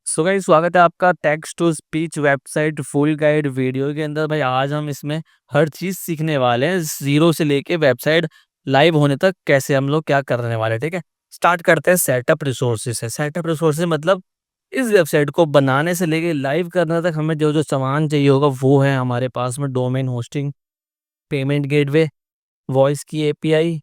So guys, स्वागत है आपका text to speech website full guide video के अंदर। भाई आज हम इसमें हर चीज़ सीखने वाले हैं, ज़ीरो से लेके वेबसाइट लाइव होने तक कैसे हम लोग क्या करने वाले हैं। ठीक है, स्टार्ट करते हैं सेटअप रिसोर्सेज से। सेटअप रिसोर्सेज मतलब इस वेबसाइट को बनाने से लेके लाइव करने तक हमें जो जो सामान चाहिए होगा वो है हमारे पास में। Domain hosting, payment gateway, voice की API,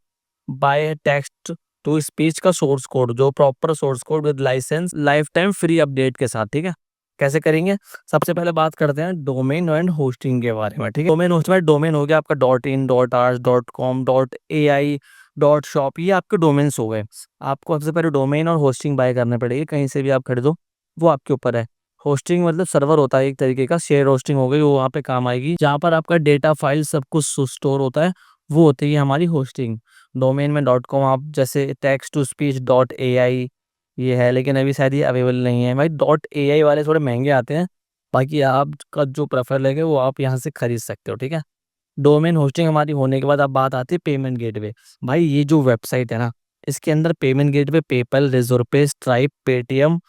by text to speech का सोर्स कोड, जो proper source code with license life time free update के साथ। ठीक है, कैसे करेंगे? सबसे पहले बात करते हैं डोमेन एंड होस्टिंग के बारे में। ठीक है, डोमेन होस्ट में डोमेन हो गया आपका .in, .ars, .com, .ai, .shop, ये आपके डोमेन्स हो गए। आपको सबसे पहले डोमेन और होस्टिंग बाय करने पड़ेगी, कहीं से भी आप खरीदो, वो आपके ऊपर है। होस्टिंग मतलब सर्वर होता है एक तरीके का, शेयर होस्टिंग हो गई, वो वहाँ पे काम आएगी जहाँ पर आपका डेटा फाइल सब कुछ स्टोर होता है, वो होती है हमारी होस्टिंग। डोमेन में .com, आप जैसे टेक्स्ट टू स्पीच .ai ये है, लेकिन अभी शायद ये अवेलेबल नहीं है भाई। .ai वाले थोड़े महंगे आते हैं, बाकी आपका जो प्रेफर लगे वो आप यहाँ से खरीद सकते हो। ठीक है, डोमेन होस्टिंग हमारी होने के बाद अब बात आती है पेमेंट गेटवे। भाई ये जो वेबसाइट है ना, इसके अंदर payment gateway PayPal, reserve, stripe, Paytm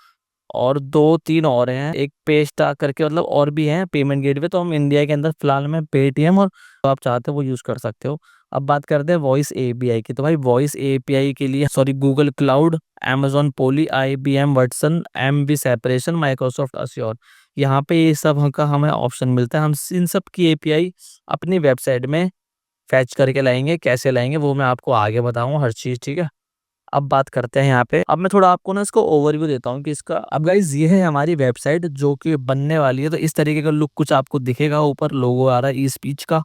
और 2-3 और हैं, एक पेस्टा करके, मतलब और भी हैं पेमेंट गेटवे। तो हम इंडिया के अंदर फिलहाल में पेटीएम और जो आप चाहते हो वो यूज़ कर सकते हो। अब बात करते हैं वॉइस एपीआई की। तो भाई वॉइस एपीआई के लिए Google cloud, Amazon Polly, IBM Watson, एमबी सेपरेशन, माइक्रोसॉफ्ट अश्योर, यहाँ पे ये सब का हमें ऑप्शन मिलता है। हम इन सब की एपीआई अपनी वेबसाइट में फैच करके लाएंगे। कैसे लाएंगे वो मैं आपको आगे बताऊंगा हर चीज़। ठीक है, अब बात करते हैं यहाँ पे। अब मैं थोड़ा आपको ना इसको ओवरव्यू देता हूँ कि इसका। अब गाइज ये है हमारी वेबसाइट जो कि बनने वाली है। तो इस तरीके का लुक कुछ आपको दिखेगा। ऊपर लोगो आ रहा है ई स्पीच का,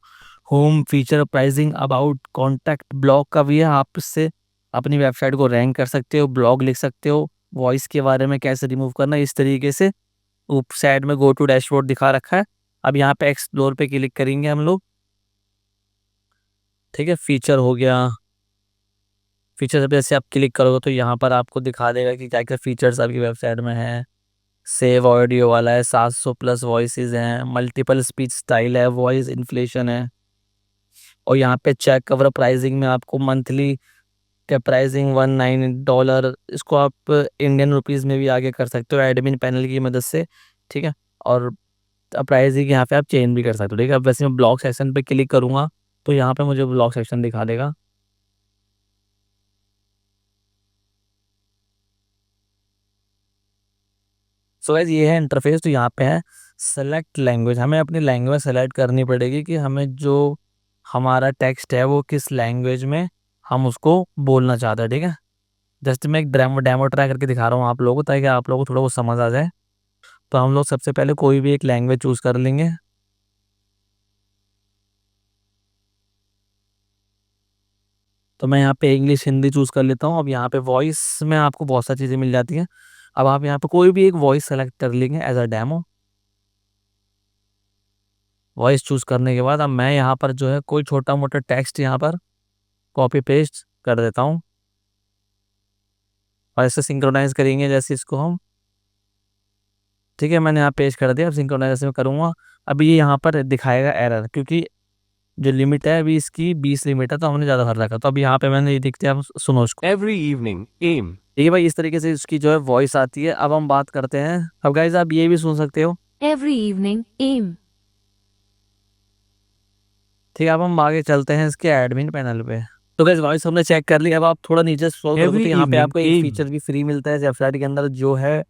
home, feature, pricing, about, contact, blog का भी है। आप इससे अपनी वेबसाइट को रैंक कर सकते हो, ब्लॉग लिख सकते हो, वॉइस के बारे में कैसे रिमूव करना, इस तरीके से। ऊपर साइड में गो टू डैशबोर्ड दिखा रखा है। अब यहाँ पे एक्सप्लोर पे क्लिक करेंगे हम लोग। ठीक है, फीचर हो गया। फीचर पे जैसे आप क्लिक करोगे तो यहाँ पर आपको दिखा देगा कि क्या क्या फीचर्स आपकी वेबसाइट में है। सेव ऑडियो वाला है, 700 प्लस वॉइसेस हैं, मल्टीपल स्पीच स्टाइल है, वॉइस इन्फ्लेशन है। और यहाँ पे चेक कवर प्राइसिंग में आपको मंथली का प्राइसिंग $19, इसको आप इंडियन रुपीस में भी आगे कर सकते हो एडमिन पैनल की मदद से। ठीक है, और प्राइसिंग यहाँ पे आप चेंज भी कर सकते हो। ठीक है, अब वैसे मैं ब्लॉग सेक्शन पे क्लिक करूँगा तो यहाँ पे मुझे ब्लॉग सेक्शन दिखा देगा। सो गाइस ये है इंटरफेस। तो यहाँ पे है सेलेक्ट लैंग्वेज, हमें अपनी लैंग्वेज सेलेक्ट करनी पड़ेगी कि हमें जो हमारा टेक्स्ट है वो किस लैंग्वेज में हम उसको बोलना चाहते हैं। ठीक है, जस्ट मैं एक डेमो डेमो ट्राई करके दिखा रहा हूँ आप लोगों को, ताकि आप लोगों को थोड़ा वो समझ आ जाए। तो हम लोग सबसे पहले कोई भी एक लैंग्वेज चूज़ कर लेंगे। तो मैं यहाँ पे इंग्लिश, हिंदी चूज़ कर लेता हूँ। अब यहाँ पे वॉइस में आपको बहुत सारी चीज़ें मिल जाती हैं। अब आप यहाँ पे कोई भी एक वॉइस सेलेक्ट कर लेंगे as a demo. Voice choose करने के बाद अब मैं यहाँ पर जो है कोई छोटा मोटा टेक्स्ट यहाँ पर कॉपी पेस्ट कर देता हूँ और इससे सिंक्रोनाइज करेंगे जैसे इसको हम। ठीक है, मैंने यहाँ पेस्ट कर दिया। अब सिंक्रोनाइजेशन में करूँगा। अभी ये यहाँ पर दिखाएगा एरर, क्योंकि जो लिमिट है अभी इसकी 20 लिमिट है, तो हमने ज़्यादा भर रखा। तो अब यहाँ पे मैंने ये देखते हैं, आप सुनो इसको। Every evening, aim. ठीक है भाई, इस तरीके से इसकी जो है वॉइस आती है। अब हम बात करते हैं, अब गाइज आप ये भी सुन सकते हो। Every evening, aim. ठीक है, अब हम आगे चलते हैं इसके एडमिन पैनल पे। तो गाइस वॉइस हमने चेक कर ली। अब आप थोड़ा नीचे स्क्रॉल करोगे Every तो यहाँ पे evening, आपको एक aim. फीचर भी फ्री मिलता है वेबसाइट के अंदर, जो है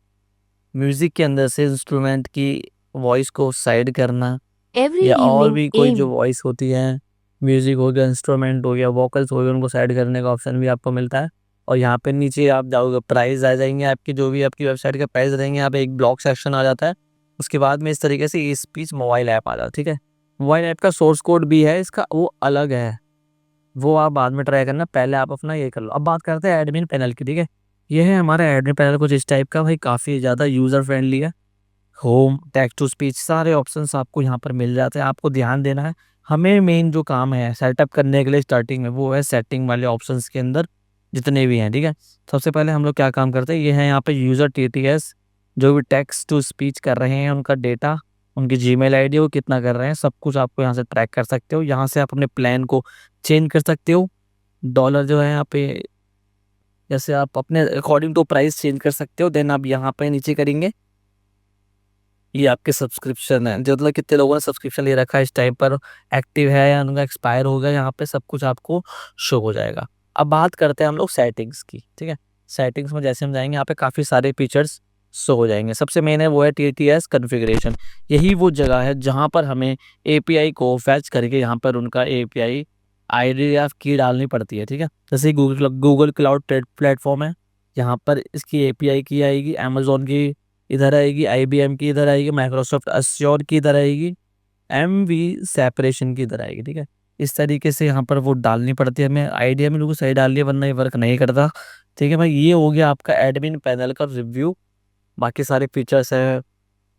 म्यूजिक के अंदर से इंस्ट्रूमेंट की वॉइस को साइड करना, Every या और evening, भी कोई जो aim. वॉइस होती है, म्यूजिक हो गया, इंस्ट्रूमेंट हो गया, वोकल्स हो गए, उनको साइड करने का ऑप्शन भी आपको मिलता है। और यहाँ पे नीचे आप जाओगे, प्राइस आ जाएंगे आपके, जो भी आपकी वेबसाइट का प्राइस रहेंगे। यहाँ पे एक ब्लॉग सेक्शन आ जाता है। उसके बाद में इस तरीके से ई स्पीच मोबाइल ऐप आ जाता है। ठीक है, मोबाइल ऐप का सोर्स कोड भी है इसका, वो अलग है, वो आप बाद में ट्राई करना, पहले आप अपना ये कर लो। अब बात करते हैं एडमिन पैनल की। ठीक है, ये है हमारा एडमिन पैनल कुछ इस टाइप का। भाई काफ़ी ज़्यादा यूज़र फ्रेंडली है। होम, टेक्स्ट टू स्पीच, सारे ऑप्शंस आपको यहाँ पर मिल जाते हैं। आपको ध्यान देना है, हमें मेन जो काम है सेटअप करने के लिए स्टार्टिंग में, वो है सेटिंग वाले ऑप्शंस के अंदर जितने भी हैं। ठीक है, सबसे पहले हम लोग क्या काम करते हैं, ये है यहाँ पे यूज़र टीटीएस, जो भी टेक्स्ट टू स्पीच कर रहे हैं उनका डेटा, उनकी जीमेल आईडी वो कितना कर रहे हैं, सब कुछ आपको यहाँ से ट्रैक कर सकते हो। यहाँ से आप अपने प्लान को चेंज कर सकते हो। डॉलर जो है यहाँ पे, जैसे आप अपने अकॉर्डिंग टू प्राइस चेंज कर सकते हो। देन आप यहाँ पे नीचे करेंगे ये आपके सब्सक्रिप्शन है, जो मतलब कितने लोगों ने सब्सक्रिप्शन ले रखा है इस टाइम पर, एक्टिव है या उनका एक्सपायर हो गया, यहाँ पे सब कुछ आपको शो हो जाएगा। अब बात करते हैं हम लोग सेटिंग्स की, ठीक है। सेटिंग्स में जैसे हम जाएंगे, यहाँ पे काफ़ी सारे फीचर्स शो हो जाएंगे। सबसे मेन है वो है TTS कॉन्फ़िगरेशन। यही वो जगह है जहाँ पर हमें API को फैच करके यहाँ पर उनका API आईडी या की डालनी पड़ती है, ठीक है। जैसे गूगल क्लाउड प्लेटफॉर्म है, यहाँ पर इसकी API की आएगी, अमेजोन की इधर आएगी, IBM की इधर आएगी, माइक्रोसॉफ्ट अश्योर की इधर आएगी, MV सेपरेशन की इधर आएगी, ठीक है। इस तरीके से यहाँ पर वो डालनी पड़ती है हमें, आइडिया में लोगों सही डाल लिया वरना ये वर्क नहीं करता, ठीक है भाई। ये हो गया आपका एडमिन पैनल का रिव्यू। बाकी सारे फीचर्स है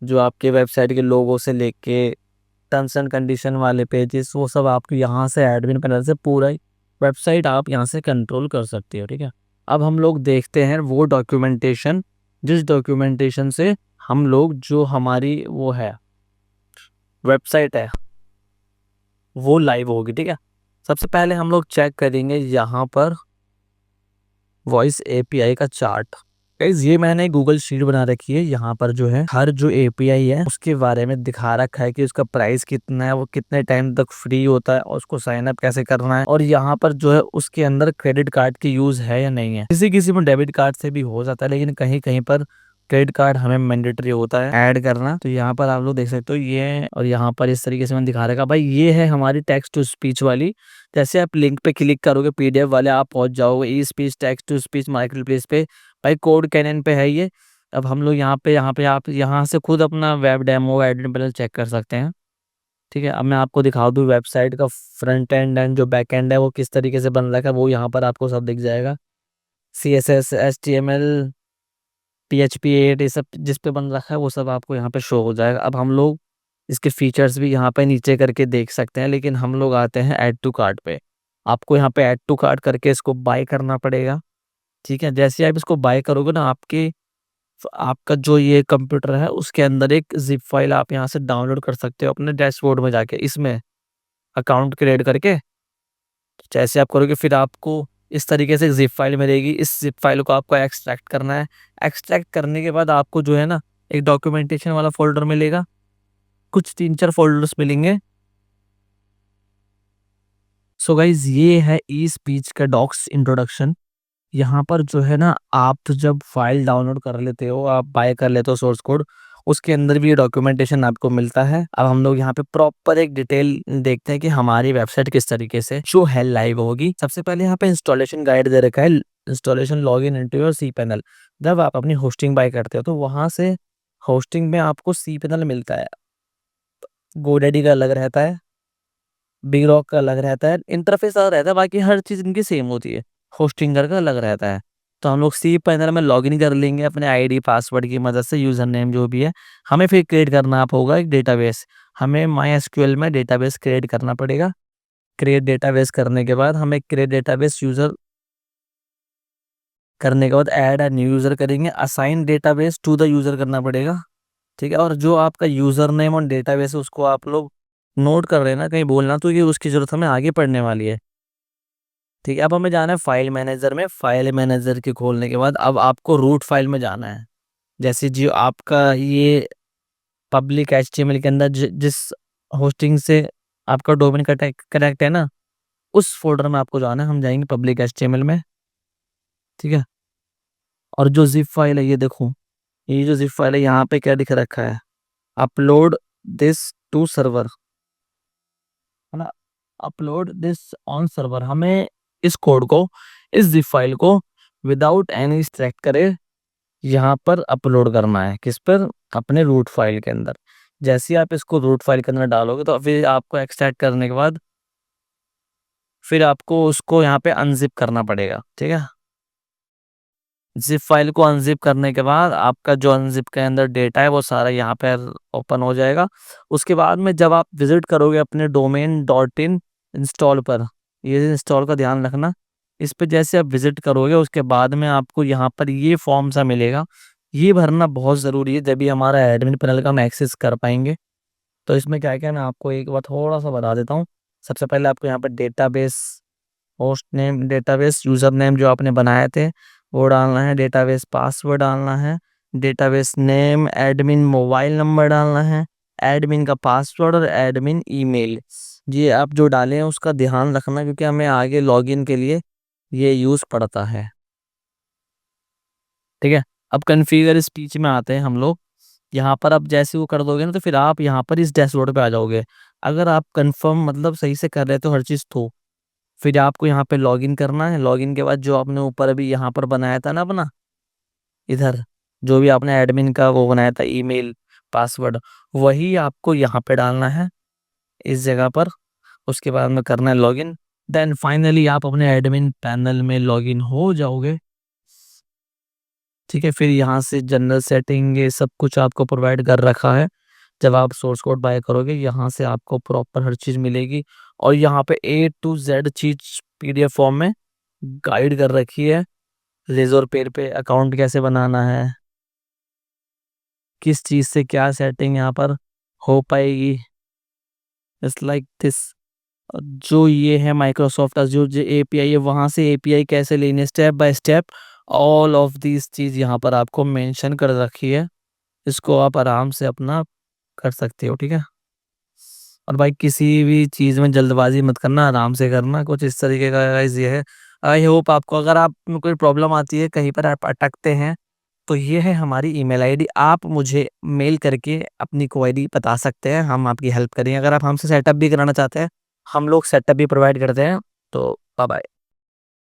जो आपके वेबसाइट के लोगों से लेके टर्म्स एंड कंडीशन वाले पेजेस, वो सब आपको यहाँ से एडमिन पैनल से पूरा वेबसाइट आप यहाँ से कंट्रोल कर सकते हो, ठीक है। अब हम लोग देखते हैं वो डॉक्यूमेंटेशन, जिस डॉक्यूमेंटेशन से हम लोग जो हमारी वो है वेबसाइट है वो लाइव होगी, ठीक है। सबसे पहले हम लोग चेक करेंगे यहाँ पर वॉइस API का चार्ट। गाइस ये मैंने गूगल शीट बना रखी है, यहाँ पर जो है हर जो API है उसके बारे में दिखा रखा है कि उसका प्राइस कितना है, वो कितने टाइम तक फ्री होता है और उसको साइन अप कैसे करना है, और यहाँ पर जो है उसके अंदर क्रेडिट कार्ड की यूज है या नहीं है। किसी किसी में डेबिट कार्ड से भी हो जाता है, लेकिन कहीं कहीं पर क्रेडिट कार्ड हमें मैंडेटरी होता है ऐड करना। तो यहाँ पर आप लोग देख सकते हो ये, और यहाँ पर इस तरीके से मैंने दिखा रखा भाई, ये है हमारी टेक्स्ट टू स्पीच वाली। जैसे आप लिंक पे क्लिक करोगे PDF वाले, आप पहुंच जाओगे ई speech text to speech market place पे। भाई कोड कैनन पे है ये। अब हम लोग यहाँ पे आप यहाँ से खुद अपना web demo admin panel check कर सकते हैं, ठीक है। अब मैं आपको दिखा दूँ वेबसाइट का फ्रंट एंड एंड जो बैक एंड है वो किस तरीके से बन रखा है, वो यहाँ पर आपको सब दिख जाएगा। CSS HTML PHP 8 ये सब जिस पे बन रखा है वो सब आपको यहाँ पे शो हो जाएगा। अब हम लोग इसके फीचर्स भी यहाँ पे नीचे करके देख सकते हैं, लेकिन हम लोग आते हैं ऐड टू कार्ट पे। आपको यहाँ पे ऐड टू कार्ट करके इसको बाय करना पड़ेगा, ठीक है। जैसे आप इसको बाय करोगे ना, आपका जो ये कंप्यूटर है उसके अंदर एक जिप फाइल आप यहाँ से डाउनलोड कर सकते हो अपने डैशबोर्ड में जाके, इसमें अकाउंट क्रिएट करके। जैसे आप करोगे फिर आपको इस तरीके से जिप फाइल मिलेगी, इस जिप फाइल को आपको एक्सट्रैक्ट करना है। एक्सट्रैक्ट करने के बाद आपको जो है ना एक डॉक्यूमेंटेशन वाला फोल्डर मिलेगा, कुछ 3-4 फोल्डर्स मिलेंगे। सो गाइज ये है ई स्पीच का डॉक्स इंट्रोडक्शन। यहाँ पर जो है ना आप तो जब फाइल डाउनलोड कर लेते हो, आप बाय कर लेते हो सोर्स कोड, उसके अंदर भी ये डॉक्यूमेंटेशन आपको मिलता है। अब हम लोग यहाँ पे प्रॉपर एक डिटेल देखते हैं कि हमारी वेबसाइट किस तरीके से जो है लाइव होगी। सबसे पहले यहाँ पे इंस्टॉलेशन गाइड दे रखा है, installation login into your cPanel. जब आप अपनी होस्टिंग बाय करते हो तो वहां से होस्टिंग में आपको सी पैनल मिलता है, गोडैडी का अलग रहता है, बिग रॉक का अलग रहता है, इंटरफेस अलग रहता है, बाकी हर चीज़ इनकी सेम होती है। होस्टिंगर का अलग रहता है। तो हम लोग सी पैनल में लॉगिन कर लेंगे अपने आईडी पासवर्ड की मदद से, यूज़र नेम जो भी है। हमें फिर क्रिएट करना आप होगा एक डेटाबेस। हमें MySQL में डेटाबेस क्रिएट करना पड़ेगा। क्रिएट डेटाबेस करने के बाद हमें क्रिएट डेटाबेस यूज़र करने के बाद ऐड अ न्यू यूज़र करेंगे, assign database to the user करना पड़ेगा, ठीक है। और जो आपका यूज़र नेम और डेटाबेस है उसको आप लोग नोट कर लेना, कहीं बोलना तो, ये उसकी ज़रूरत हमें आगे पढ़ने वाली है, ठीक है। अब हमें जाना है फाइल मैनेजर में। फाइल मैनेजर के खोलने के बाद अब आपको रूट फाइल में जाना है। जैसे जो आपका ये पब्लिक HTML के अंदर जिस होस्टिंग से आपका डोमेन कनेक्ट है ना, उस फोल्डर में आपको जाना है। हम जाएंगे पब्लिक HTML में, ठीक है। और जो जिप फाइल है ये देखो, ये जो जिप फाइल है यहाँ पे क्या दिख रखा है, अपलोड दिस टू सर्वर, है ना। Upload this on server. हमें इस कोड को, इस जिप फाइल को विदाउट एनी एक्सट्रैक्ट करे यहाँ पर अपलोड करना है। किस पर? अपने रूट फाइल के अंदर। जैसे ही आप इसको रूट फाइल के अंदर डालोगे तो फिर आपको एक्सट्रैक्ट करने के बाद फिर आपको उसको यहाँ पे अनजिप करना पड़ेगा, ठीक है। जिप फाइल को अनजिप करने के बाद आपका जो अनजिप के अंदर डेटा है वो सारा यहाँ पर ओपन हो जाएगा। उसके बाद में जब आप विजिट करोगे अपने domain.in इंस्टॉल पर, ये इंस्टॉल का ध्यान रखना, इस पे जैसे आप विजिट करोगे उसके बाद में आपको यहाँ पर ये फॉर्म सा मिलेगा। ये भरना बहुत ज़रूरी है, जब भी हमारा एडमिन पैनल का हम एक्सेस कर पाएंगे। तो इसमें क्या क्या ना आपको एक बार थोड़ा सा बता देता हूँ। सबसे पहले आपको यहाँ पर database host name, database user name जो आपने बनाए थे वो डालना है, डेटाबेस पासवर्ड डालना है, database name, admin mobile number डालना है, एडमिन का पासवर्ड और एडमिन ईमेल। ये आप जो डालें उसका ध्यान रखना, क्योंकि हमें आगे लॉगिन के लिए ये यूज़ पड़ता है। ठीक है, अब कॉन्फ़िगर स्पीच में आते हैं हम लोग। यहाँ पर आप जैसे वो कर दोगे ना, तो फिर आप यहाँ पर इस डैशबोर्ड पे आ जाओगे। अगर आप कंफर्म मतलब सही से कर रहे हो हर चीज़, तो फिर आपको यहाँ पे लॉगिन करना है। लॉगिन के बाद जो आपने ऊपर अभी यहाँ पर बनाया था ना अपना, इधर जो भी आपने एडमिन का वो बनाया था ईमेल पासवर्ड, वही आपको यहाँ पे डालना है इस जगह पर। उसके बाद में करना है लॉगिन। देन फाइनली आप अपने एडमिन पैनल में लॉगिन हो जाओगे। ठीक है, फिर यहाँ से जनरल सेटिंग ये सब कुछ आपको प्रोवाइड कर रखा है। जब आप सोर्स कोड बाय करोगे, यहाँ से आपको प्रॉपर हर चीज़ मिलेगी, और यहाँ पे ए टू जेड चीज पीडीएफ फॉर्म में गाइड कर रखी है। रेजर पेर पे अकाउंट कैसे बनाना है, किस चीज़ से क्या सेटिंग यहाँ पर हो पाएगी, इट्स लाइक दिस। जो ये है माइक्रोसॉफ्ट अज़ूर जो एपीआई है, वहाँ से एपीआई कैसे लेनी step by step, all of this चीज़ यहाँ पर आपको मेंशन कर रखी है। इसको आप आराम से अपना कर सकते हो। ठीक है, और भाई किसी भी चीज़ में जल्दबाजी मत करना, आराम से करना। कुछ इस तरीके का गाइस ये है। आई होप आपको, अगर आप में कोई प्रॉब्लम आती है, कहीं पर आप अटकते हैं, तो ये है हमारी ईमेल आईडी। आप मुझे मेल करके अपनी क्वेरी बता सकते हैं, हम आपकी हेल्प करेंगे। अगर आप हमसे सेटअप भी कराना चाहते हैं, हम लोग सेटअप भी प्रोवाइड करते हैं। तो बाय बाय।